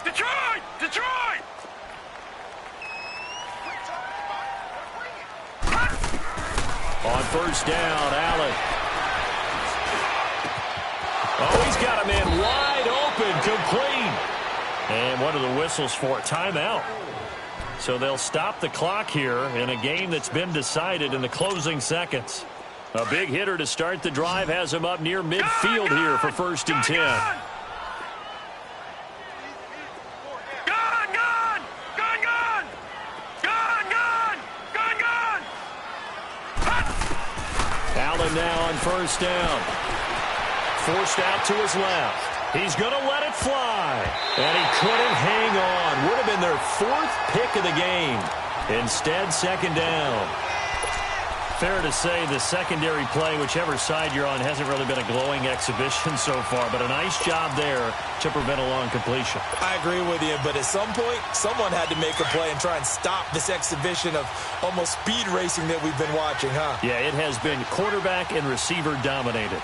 Detroit! On first down, Allen. Oh, he's got him in wide open, complete. And what are the whistles for? Timeout. So they'll stop the clock here in a game that's been decided in the closing seconds. A big hitter to start the drive has him up near midfield here for first and 10. Allen now on first down. Forced out to his left. He's going to let it fly. And he couldn't hang on. Would have been their 4th pick of the game. Instead, second down. Fair to say the secondary play, whichever side you're on, hasn't really been a glowing exhibition so far, but a nice job there to prevent a long completion. I agree with you, but at some point, someone had to make a play and try and stop this exhibition of almost speed racing that we've been watching, huh? Yeah, it has been quarterback and receiver dominated.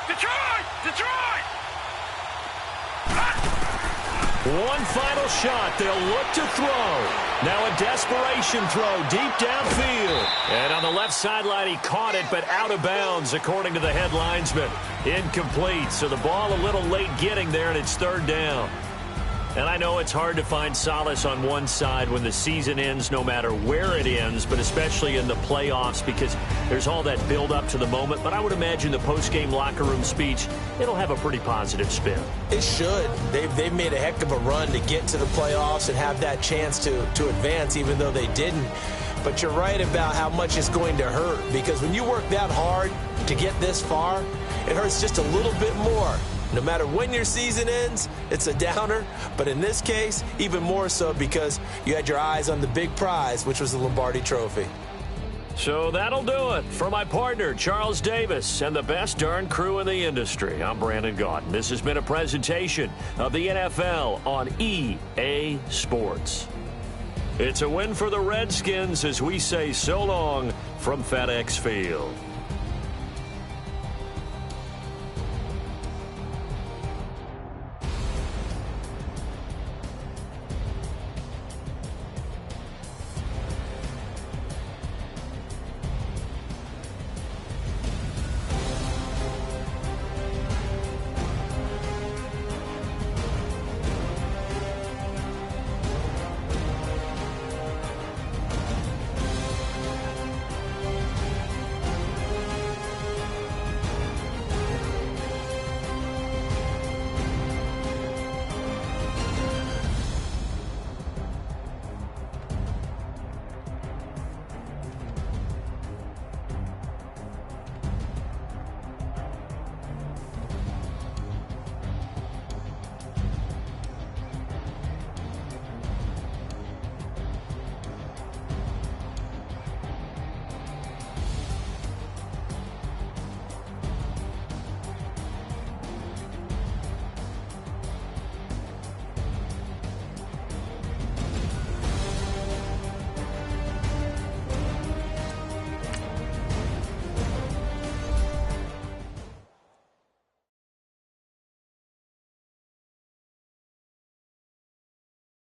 Detroit! Detroit! One final shot. They'll look to throw. Now a desperation throw deep downfield. And on the left sideline, he caught it, but out of bounds, according to the head linesman. Incomplete. So the ball a little late getting there, and it's third down. And I know it's hard to find solace on one side when the season ends, no matter where it ends, but especially in the playoffs, because there's all that build up to the moment. But I would imagine the post-game locker room speech, it'll have a pretty positive spin. It should. They've made a heck of a run to get to the playoffs and have that chance to advance, even though they didn't. But you're right about how much it's going to hurt, because when you work that hard to get this far, it hurts just a little bit more. No matter when your season ends, it's a downer. But in this case, even more so because you had your eyes on the big prize, which was the Lombardi Trophy. So that'll do it. For my partner, Charles Davis, and the best darn crew in the industry, I'm Brandon Gaudin. This has been a presentation of the NFL on EA Sports. It's a win for the Redskins as we say so long from FedEx Field.